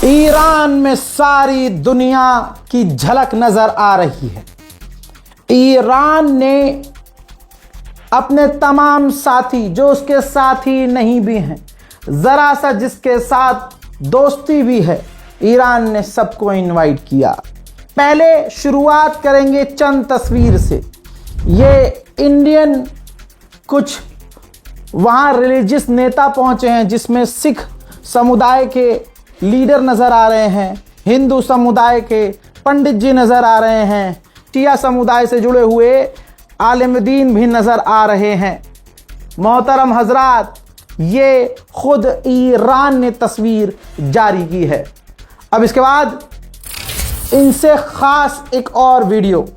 Iran में सारी दुनिया की झलक नजर आ रही है। ईरान ने अपने तमाम साथी, जो उसके साथी नहीं भी हैं, जरा सा जिसके साथ दोस्ती भी है, ईरान ने सबको इनवाइट किया। पहले शुरुआत करेंगे चंद तस्वीर से। ये इंडियन कुछ वहाँ रिलीजियस नेता पहुँचे हैं, जिसमें सिख समुदाय के लीडर नज़र आ रहे हैं, हिंदू समुदाय के पंडित जी नज़र आ रहे हैं, शिया समुदाय से जुड़े हुए आलिम-ए-दीन भी नज़र आ रहे हैं। मोहतरम हजरात, ये खुद ईरान ने तस्वीर जारी की है। अब इसके बाद इनसे ख़ास एक और वीडियो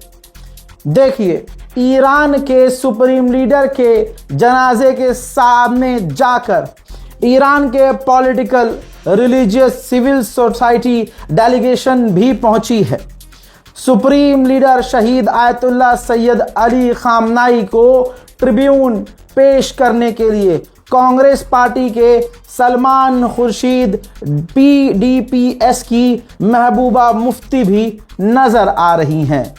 देखिए। ईरान के सुप्रीम लीडर के जनाजे के सामने जाकर ईरान के political, religious, civil society delegation भी पहुंची है। सुप्रीम लीडर शहीद आयतुल्लाह सैयद अली खामनाई को ट्रिब्यून पेश करने के लिए कांग्रेस पार्टी के सलमान खुर्शीद, PDPS की महबूबा मुफ्ती भी नजर आ रही हैं।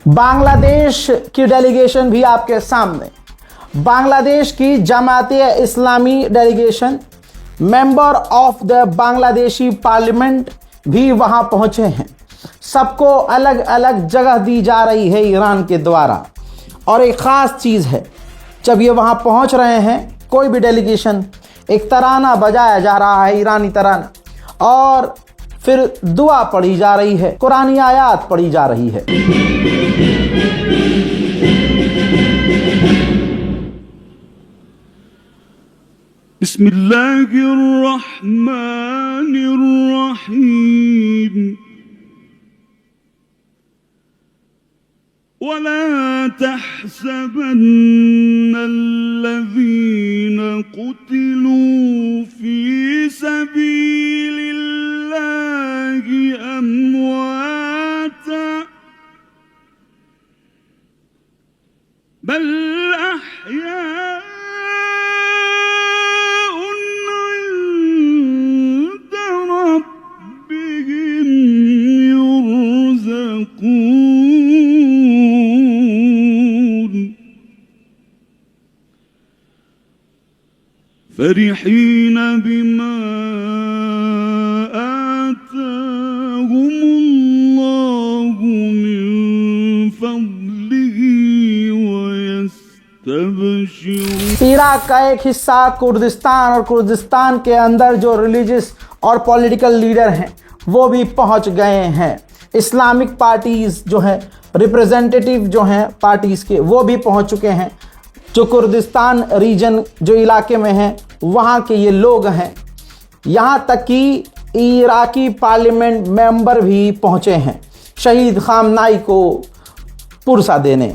बांग्लादेश की डेलीगेशन भी आपके सामने। बांग्लादेश की Jamaat-e-Islami delegation, member of the Bangladeshi parliament भी वहां पहुंचे हैं। सबको अलग अलग जगह दी जा रही है ईरान के द्वारा। और एक ख़ास चीज़ है, जब ये वहाँ पहुँच रहे हैं, कोई भी डेलीगेशन, एक तराना बजाया जा रहा है, ईरानी तराना, और फिर दुआ पढ़ी जा रही है, कुरानी आयात पढ़ी जा रही है। बिस्मिल्लाहिर्रहमानिर्रहीम। वला तहसबन्नल्लज़ीन क़ुतिलू फ़ी सबीलिल्लाहि अम्वाता बल अह्याउन इंद रब्बिहिम युरज़क़ून। फरिहीन बिमा आताहुमुल्लाहु मिन फज़लिही वयस्तबशिरून। इराक का एक हिस्सा कुर्दिस्तान, और कुर्दिस्तान के अंदर जो रिलीजियस और पॉलिटिकल लीडर हैं वो भी पहुंच गए हैं। इस्लामिक पार्टीज़ जो हैं, रिप्रेजेंटेटिव जो हैं पार्टीज़ के, वो भी पहुंच चुके हैं। जो कुर्दिस्तान रीजन, जो इलाके में हैं, वहाँ के ये लोग हैं। यहाँ तक कि इराकी पार्लियामेंट मेंबर भी पहुँचे हैं शहीद खामनाई को पुरसा देने।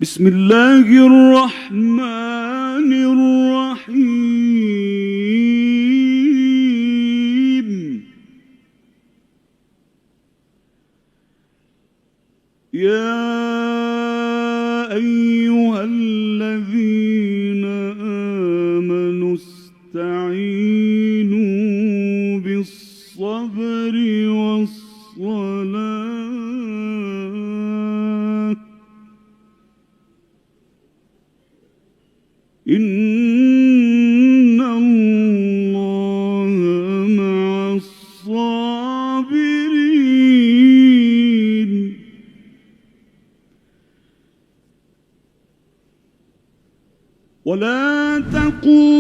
बिस्मिल्लाहिर्रहमानिर्रहीम। या अय्युहल्लज़ीना आमनु इस्तईनू बिस्सब्रि वस्सलाह इन्नल्लाहा मअस्साबिरीन।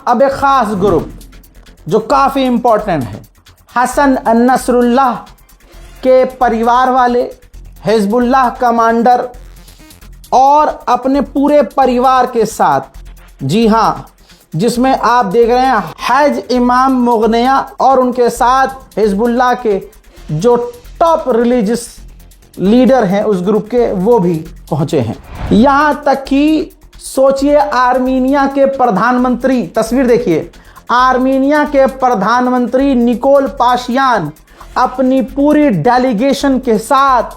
अब एक ख़ास ग्रुप जो काफ़ी इम्पोर्टेंट है, हसन नसरुल्लाह के परिवार वाले, हिजबुल्लाह कमांडर और अपने पूरे परिवार के साथ, जी हाँ, जिसमें आप देख रहे हैं हज इमाम मुगनिया और उनके साथ हिजबुल्लाह के जो टॉप रिलीजियस लीडर हैं उस ग्रुप के, वो भी पहुंचे हैं। यहां तक कि सोचिए, आर्मीनिया के प्रधानमंत्री, तस्वीर देखिए, आर्मीनिया के प्रधानमंत्री निकोल पाशियान अपनी पूरी डेलीगेशन के साथ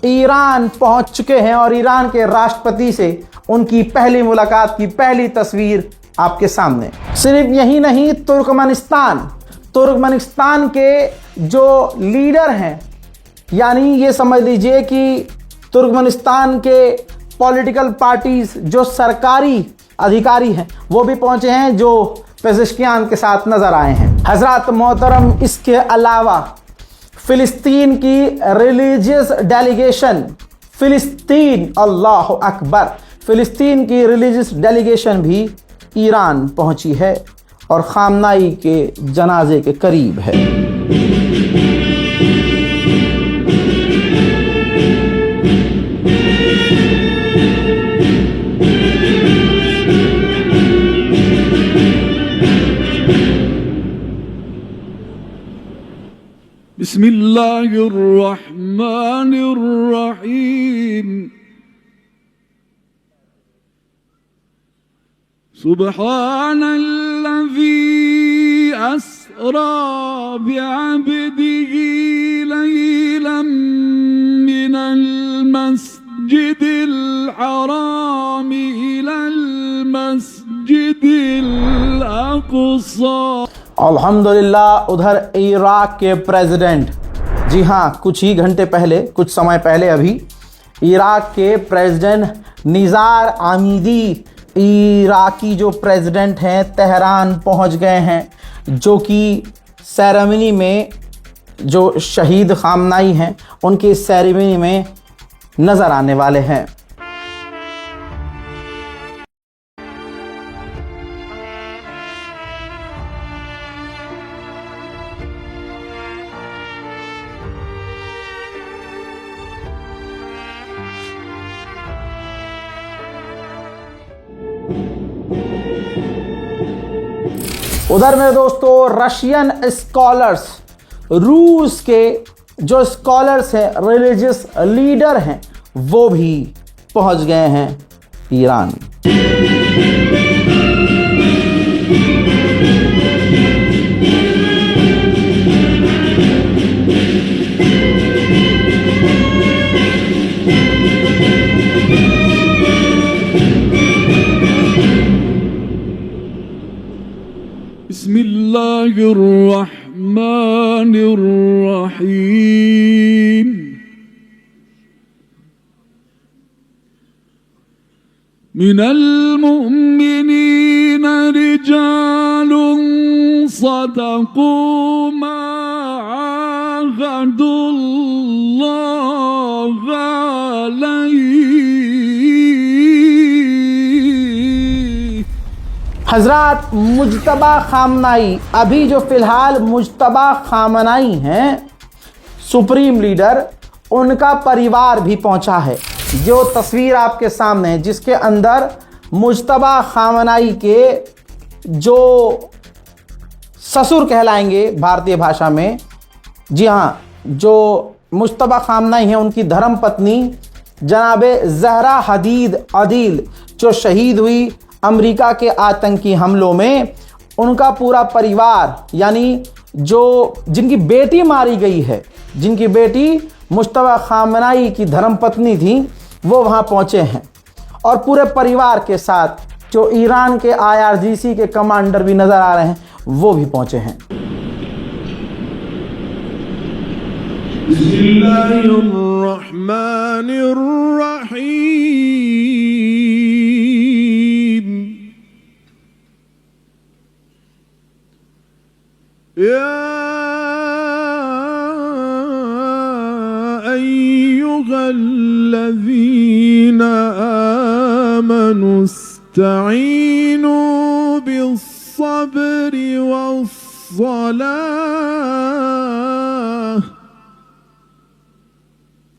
ईरान पहुंच चुके हैं और ईरान के राष्ट्रपति से उनकी पहली मुलाकात की पहली तस्वीर आपके सामने। सिर्फ यही नहीं, तुर्कमेनिस्तान के जो लीडर हैं, यानी ये समझ लीजिए कि तुर्कमेनिस्तान के पॉलिटिकल पार्टीज, जो सरकारी अधिकारी हैं, वो भी पहुंचे हैं, जो पेज़ेश्कियान के साथ नजर आए हैं। हजरत मोहतरम, इसके अलावा फिलिस्तीन की रिलीजियस डेलीगेशन, फिलिस्तीन, अल्लाह अकबर, फिलिस्तीन की रिलीजियस डेलीगेशन भी ईरान पहुंची है और खामनाई के जनाजे के करीब है। बिस्मिल्लाहिर्रहमानिर्रहीम। सुब्हानल्लज़ी अस्रा बिअब्दिही लैलन मिनल मस्जिदिल हराम इलल मस्जिदिल अक़सा। अल्हम्दुलिल्लाह, उधर इराक के प्रेसिडेंट, जी हाँ, कुछ ही घंटे पहले, कुछ समय पहले अभी इराक के प्रेसिडेंट निज़ार आमिदी, इराकी जो प्रेसिडेंट हैं, तेहरान पहुंच गए हैं, जो कि सेरेमनी में जो शहीद खामनाई हैं उनकी सेरेमनी में नज़र आने वाले हैं। उधर मेरे दोस्तों, रशियन स्कॉलर्स, रूस के जो स्कॉलर्स हैं, रिलीजियस लीडर हैं, वो भी पहुंच गए हैं ईरान। बिस्मिल्लाहिर्रहमानिर्रहीम। मिनल मुमिनीन रिजालुन सदक़ू मा आहदुल्लाह अलैहि। हजरत मुज्तबा खामनाई, अभी जो फिलहाल मुज्तबा खामनाई हैं सुप्रीम लीडर, उनका परिवार भी पहुंचा है। जो तस्वीर आपके सामने है, जिसके अंदर मुज्तबा खामनाई के जो ससुर कहलाएंगे भारतीय भाषा में, जी हाँ, जो मुज्तबा खामनाई हैं, उनकी धर्म पत्नी जनाबे ज़हरा हदीद अदील, जो शहीद हुई अमेरिका के आतंकी हमलों में, उनका पूरा परिवार, यानी जो जिनकी बेटी मारी गई है, जिनकी बेटी मुज्तबा खामनाई की धर्मपत्नी थी, वो वहाँ पहुँचे हैं और पूरे परिवार के साथ जो ईरान के IRGC के कमांडर भी नज़र आ रहे हैं, वो भी पहुँचे हैं। या अय्युहल्लज़ीना आमनु इस्तईनु बिस्सब्रि वस्सलाह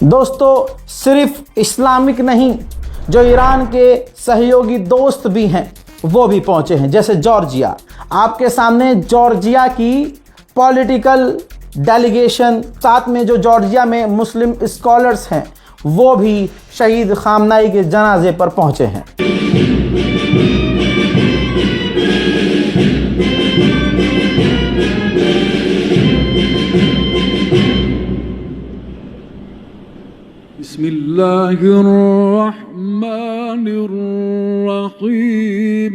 दोस्तों, सिर्फ इस्लामिक नहीं, जो ईरान के सहयोगी दोस्त भी हैं वो भी पहुंचे हैं, जैसे जॉर्जिया। आपके सामने जॉर्जिया की पॉलिटिकल डेलीगेशन, साथ में जो जॉर्जिया में मुस्लिम स्कॉलर्स हैं वो भी शहीद खामनाई के जनाजे पर पहुंचे हैं। बिस्मिल्लाहिर्रहमानिर्रहीम।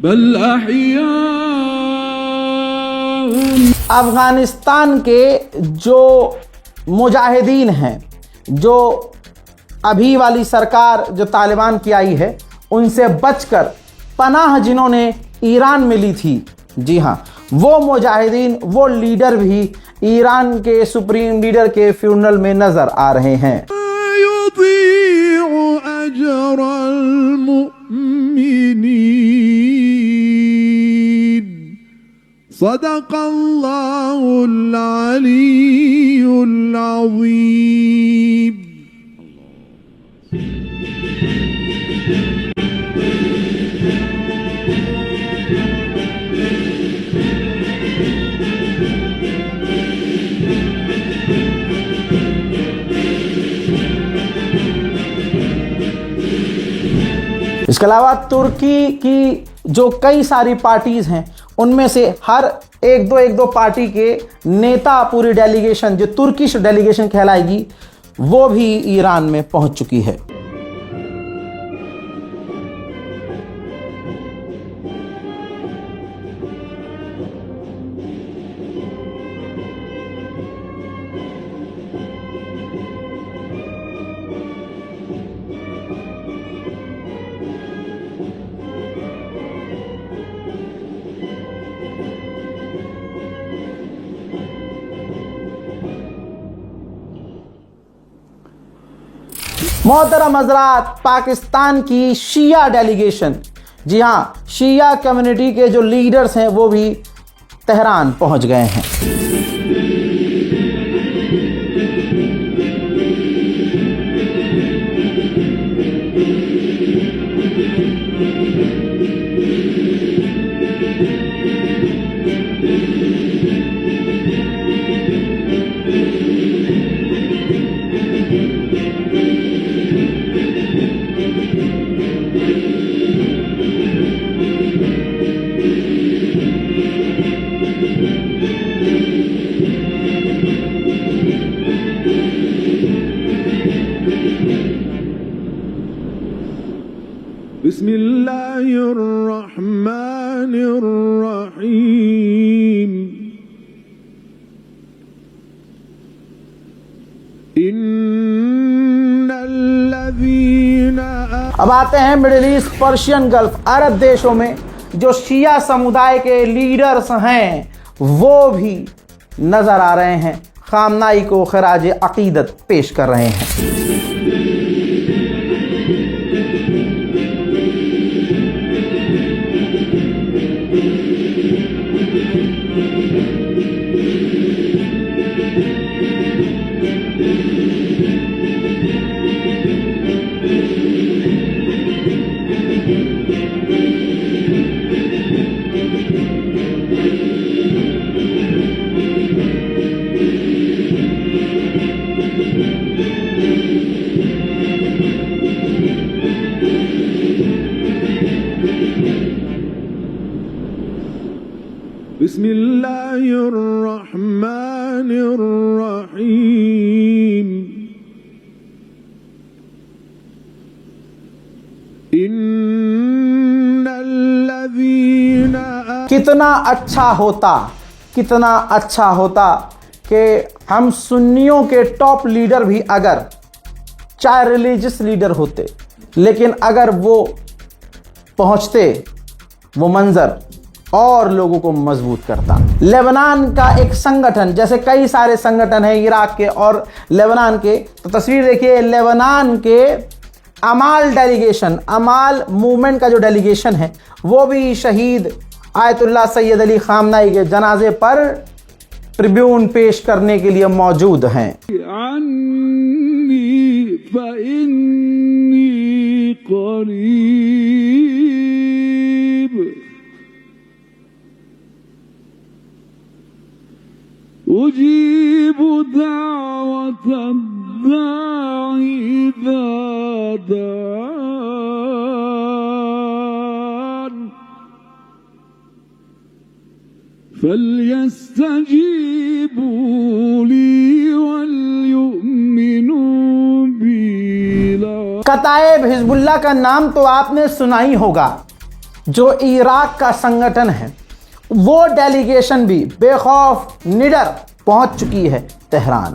बल अफगानिस्तान के जो मुजाहिदीन हैं, जो अभी वाली सरकार जो तालिबान की आई है, उनसे बचकर पनाह जिन्होंने ईरान में ली थी, जी हाँ, वो मुजाहिदीन, वो लीडर भी ईरान के सुप्रीम लीडर के फ्यूनरल में नजर आ रहे हैं। सदक़ल्लाहुल अलीयुल अज़ीम। इसके अलावा तुर्की की जो कई सारी पार्टीज़ हैं, उनमें से हर एक दो पार्टी के नेता, पूरी डेलीगेशन जो तुर्किश डेलीगेशन कहलाएगी, वो भी ईरान में पहुंच चुकी है। मोहतरम हज़रात, पाकिस्तान की शिया डेलीगेशन, जी हाँ, शिया कम्युनिटी के जो लीडर्स हैं वो भी तेहरान पहुंच गए हैं। बिस्मिल्लाहिर्रहमानिर्रहीम। इन्नल्लज़ीना। अब आते हैं मिडिल ईस्ट, पर्शियन गल्फ, अरब देशों में जो शिया समुदाय के लीडर्स हैं वो भी नजर आ रहे हैं, खामनाई को खराज अकीदत पेश कर रहे हैं। बिस्मिल्लाहिर्रहमानिर्रहीम। इन्नल्लज़ीना। कितना अच्छा होता कि हम सुन्नियों के टॉप लीडर भी अगर चाहे रिलीजियस लीडर होते, लेकिन अगर वो पहुंचते, वो मंजर और लोगों को मजबूत करता। लेबनान का एक संगठन, जैसे कई सारे संगठन हैं इराक के और लेबनान के, तो तस्वीर देखिए, लेबनान के अमाल डेलीगेशन, अमाल मूवमेंट का जो डेलीगेशन है वो भी शहीद आयतुल्लाह सैयद अली खामनाई के जनाजे पर ट्रिब्यून पेश करने के लिए मौजूद हैं। उजीब दावत दाई इज़ा दान फलयस्तजीबू ली वलयुमिनू बी। कताइब हिजबुल्लाह का नाम तो आपने सुना ही होगा, जो इराक का संगठन है। वो डेलीगेशन भी बेखौफ निडर पहुंच चुकी है तेहरान।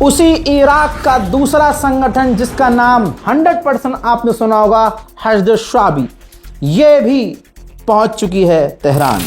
उसी इराक का दूसरा संगठन जिसका नाम 100% आपने सुना होगा, हशद शाबी, ये भी पहुंच चुकी है तेहरान।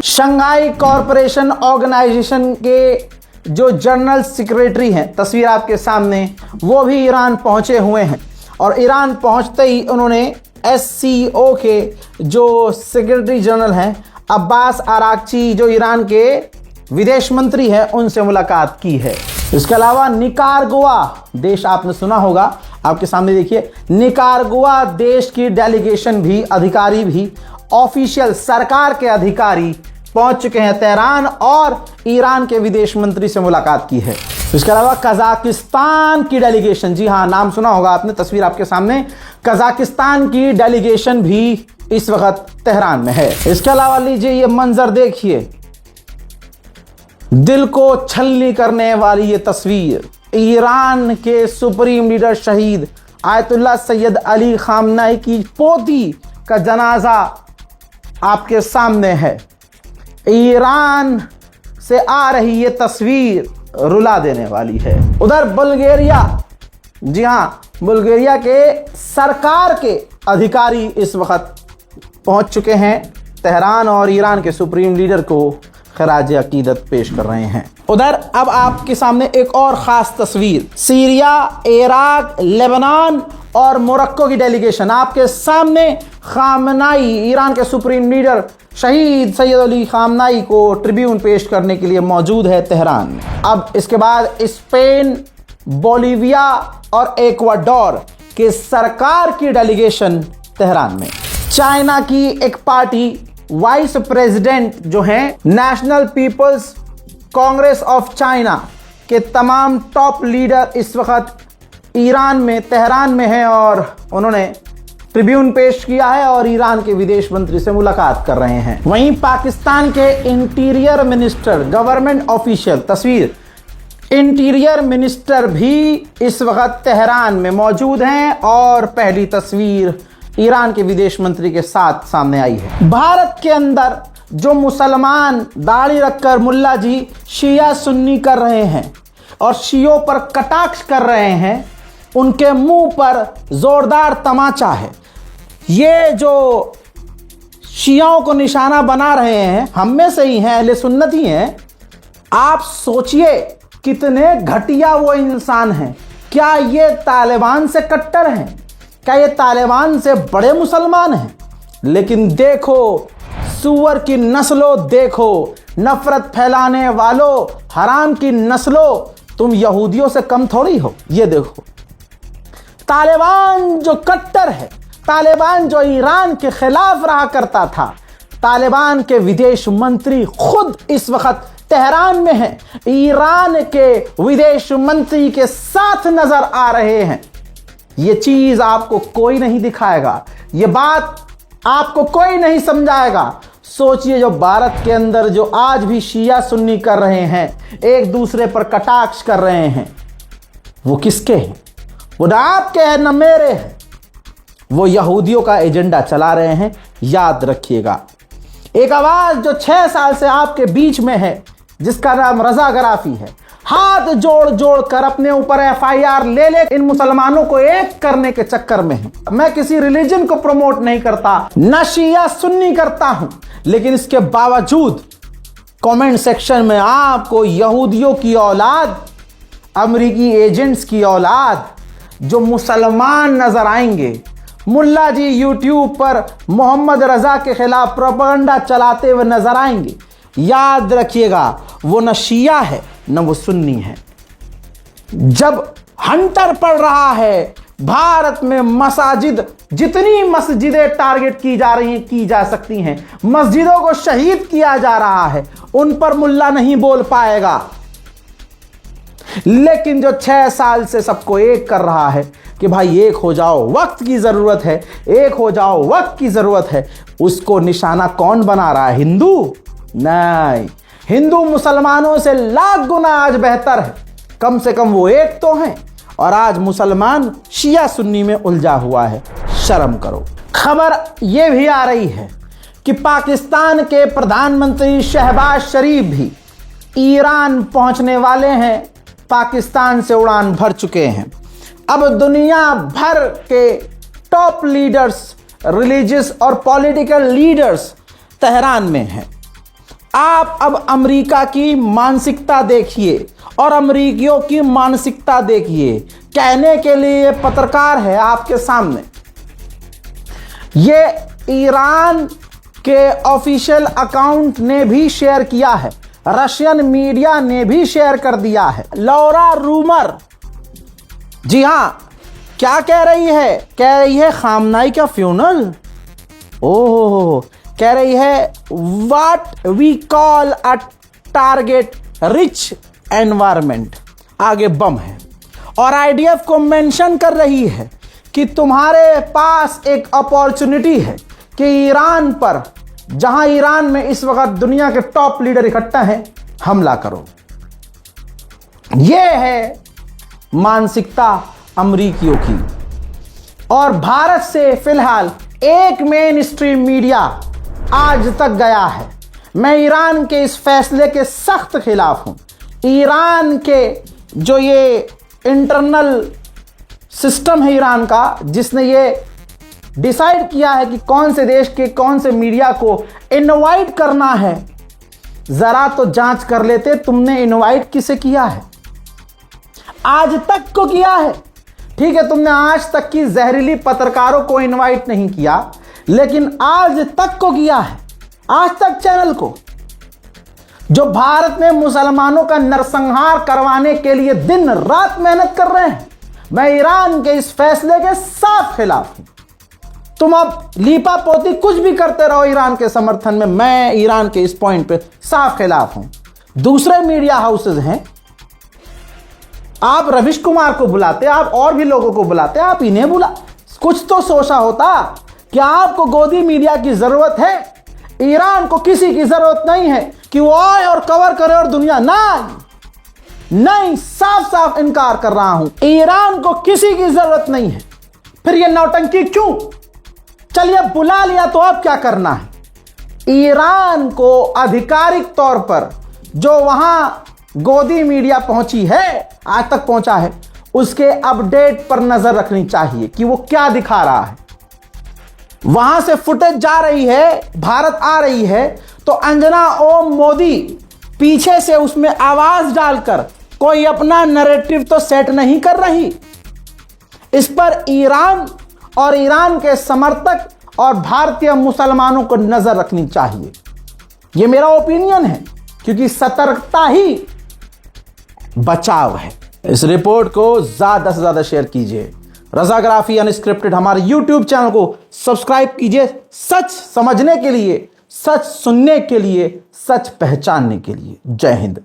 शंघाई कॉरपोरेशन ऑर्गेनाइजेशन के जो जनरल सेक्रेटरी हैं, तस्वीर आपके सामने, वो भी ईरान पहुंचे हुए हैं। और ईरान पहुंचते ही उन्होंने SCO के जो सेक्रेटरी जनरल हैं अब्बास आरागची, जो ईरान के विदेश मंत्री हैं, उनसे मुलाकात की है। इसके अलावा निकारागुआ देश आपने सुना होगा, आपके सामने देखिए, निकारागुआ देश की डेलीगेशन भी, अधिकारी भी, ऑफिशियल सरकार के अधिकारी पहुंच चुके हैं तेहरान और ईरान के विदेश मंत्री से मुलाकात की है। इसके अलावा कजाकिस्तान की डेलीगेशन, जी हां, नाम सुना होगा आपने, तस्वीर आपके सामने, कजाकिस्तान की डेलीगेशन भी इस वक्त तेहरान में है। इसके अलावा लीजिए ये मंजर देखिए, दिल को छलनी करने वाली ये तस्वीर, ईरान के सुप्रीम लीडर शहीद आयतुल्लाह सैयद अली खामनाई की पोती का जनाजा आपके सामने है। ईरान से आ रही ये तस्वीर रुला देने वाली है। उधर बुल्गारिया, जी हां, बुल्गारिया के सरकार के अधिकारी इस वक्त पहुंच चुके हैं तेहरान और ईरान के सुप्रीम लीडर को खराज अकीदत पेश कर रहे हैं। उधर अब आपके सामने एक और खास तस्वीर, सीरिया, इराक, लेबनान और मोरक्को की डेलीगेशन आपके सामने। खामनाई, ईरान के सुप्रीम लीडर शहीद सैयद अली खामनाई को ट्रिब्यून पेश करने के लिए मौजूद है तेहरान में। अब इसके बाद स्पेन, बोलीविया और इक्वाडोर के सरकार की डेलीगेशन तेहरान में। चाइना की एक पार्टी वाइस प्रेसिडेंट जो हैं National People's Congress of China, के तमाम टॉप लीडर इस वक्त ईरान में तेहरान में हैं और उन्होंने ट्रिब्यून पेश किया है और ईरान के विदेश मंत्री से मुलाकात कर रहे हैं। वहीं पाकिस्तान के इंटीरियर मिनिस्टर, गवर्नमेंट ऑफिशियल तस्वीर, इंटीरियर मिनिस्टर भी इस वक्त तेहरान में मौजूद हैं और पहली तस्वीर ईरान के विदेश मंत्री के साथ सामने आई है। भारत के अंदर जो मुसलमान दाढ़ी रखकर मुल्ला जी शिया सुन्नी कर रहे हैं और शियों पर कटाक्ष कर रहे हैं, उनके मुंह पर जोरदार तमाचा है। ये जो शियाओं को निशाना बना रहे हैं, हम में से ही हैं, अहले सुन्नत ही हैं। आप सोचिए कितने घटिया वो इंसान हैं। क्या ये तालिबान से कट्टर हैं? क्या ये तालिबान से बड़े मुसलमान हैं? लेकिन देखो सूअर की नस्लों, देखो नफरत फैलाने वालों, हराम की नस्लों, तुम यहूदियों से कम थोड़ी हो। ये देखो तालिबान जो कट्टर है, तालिबान जो ईरान के खिलाफ रहा करता था, तालिबान के विदेश मंत्री खुद इस वक्त तेहरान में हैं, ईरान के विदेश मंत्री के साथ नजर आ रहे हैं। ये चीज आपको कोई नहीं दिखाएगा, ये बात आपको कोई नहीं समझाएगा। सोचिए जो भारत के अंदर जो आज भी शिया सुन्नी कर रहे हैं, एक दूसरे पर कटाक्ष कर रहे हैं, वो किसके हैं? वो ना आपके हैं ना मेरे हैं, वो यहूदियों का एजेंडा चला रहे हैं। याद रखिएगा। एक आवाज जो 6 साल से आपके बीच में है, जिसका नाम रजा गराफी है, हाथ जोड़ जोड़ कर अपने ऊपर FIR ले ले इन मुसलमानों को एक करने के चक्कर में है। मैं किसी रिलीजन को प्रमोट नहीं करता, न शिया सुन्नी करता हूं, लेकिन इसके बावजूद कमेंट सेक्शन में आपको यहूदियों की औलाद, अमेरिकी एजेंट्स की औलाद जो मुसलमान नजर आएंगे। मुल्ला जी यूट्यूब पर मोहम्मद रजा के खिलाफ प्रोपेगेंडा चलाते हुए नजर आएंगे। याद रखिएगा, वो न शिया है न वो सुन्नी है। जब हंटर पड़ रहा है भारत में मसाजिद, जितनी मस्जिदें टारगेट की जा रही हैं, की जा सकती हैं, मस्जिदों को शहीद किया जा रहा है, उन पर मुल्ला नहीं बोल पाएगा। लेकिन जो 6 साल से सबको एक कर रहा है कि भाई एक हो जाओ, वक्त की जरूरत है, एक हो जाओ, वक्त की जरूरत है, उसको निशाना कौन बना रहा है? हिंदू? नहीं, हिंदू मुसलमानों से लाख गुना आज बेहतर है। कम से कम वो एक तो हैं, और आज मुसलमान शिया सुन्नी में उलझा हुआ है। शर्म करो। खबर यह भी आ रही है कि पाकिस्तान के प्रधानमंत्री शहबाज शरीफ भी ईरान पहुंचने वाले हैं, पाकिस्तान से उड़ान भर चुके हैं। अब दुनिया भर के टॉप लीडर्स, रिलीजियस और पॉलिटिकल लीडर्स तेहरान में हैं। आप अब अमेरिका की मानसिकता देखिए और अमेरिकियों की मानसिकता देखिए। कहने के लिए पत्रकार है आपके सामने। ये ईरान के ऑफिशियल अकाउंट ने भी शेयर किया है, रशियन मीडिया ने भी शेयर कर दिया है। लौरा रूमर, जी हां, क्या कह रही है? कह रही है खामनाई का फ्यूनल। ओह, कह रही है what we call a target rich environment. आगे बम है और IDF को मेंशन कर रही है कि तुम्हारे पास एक अपॉर्चुनिटी है कि ईरान पर, जहां ईरान में इस वक्त दुनिया के टॉप लीडर इकट्ठा हैं, हमला करो। यह है मानसिकता अमरीकियों की। और भारत से फिलहाल एक मेन स्ट्रीम मीडिया आज तक गया है। मैं ईरान के इस फैसले के सख्त खिलाफ हूं। ईरान के जो ये इंटरनल सिस्टम है ईरान का, जिसने ये डिसाइड किया है कि कौन से देश के कौन से मीडिया को इनवाइट करना है, जरा तो जांच कर लेते तुमने इनवाइट किसे किया है। आज तक को किया है, ठीक है, तुमने आज तक की जहरीली पत्रकारों को इनवाइट नहीं किया, लेकिन आज तक को किया है, आज तक चैनल को, जो भारत में मुसलमानों का नरसंहार करवाने के लिए दिन रात मेहनत कर रहे हैं। मैं ईरान के इस फैसले के साफ खिलाफ हूं। तुम अब लीपा पोती कुछ भी करते रहो ईरान के समर्थन में, मैं ईरान के इस पॉइंट पे साफ खिलाफ हूं। दूसरे मीडिया हाउसेज हैं आप रविश कुमार को बुलाते, आप और भी लोगों को बुलाते, आप इन्हें बुला। कुछ तो सोचा होता कि आपको गोदी मीडिया की जरूरत है, ईरान को किसी की जरूरत नहीं है कि वो आए और कवर करे और दुनिया नहीं, साफ साफ इनकार कर रहा हूं, ईरान को किसी की जरूरत नहीं है। फिर ये नौटंकी क्यों? चलिए बुला लिया तो अब क्या करना है? ईरान को आधिकारिक तौर पर जो वहां गोदी मीडिया पहुंची है, आज तक पहुंचा है, उसके अपडेट पर नजर रखनी चाहिए कि वो क्या दिखा रहा है। वहां से फुटेज जा रही है, भारत आ रही है, तो अंजना ओम मोदी पीछे से उसमें आवाज डालकर कोई अपना नैरेटिव तो सेट नहीं कर रही। इस पर ईरान और ईरान के समर्थक और भारतीय मुसलमानों को नजर रखनी चाहिए। यह मेरा ओपिनियन है, क्योंकि सतर्कता ही बचाव है। इस रिपोर्ट को ज्यादा से ज्यादा शेयर कीजिए। रजाग्राफी अनस्क्रिप्टेड हमारे YouTube चैनल को सब्सक्राइब कीजिए, सच समझने के लिए, सच सुनने के लिए, सच पहचानने के लिए। जय हिंद।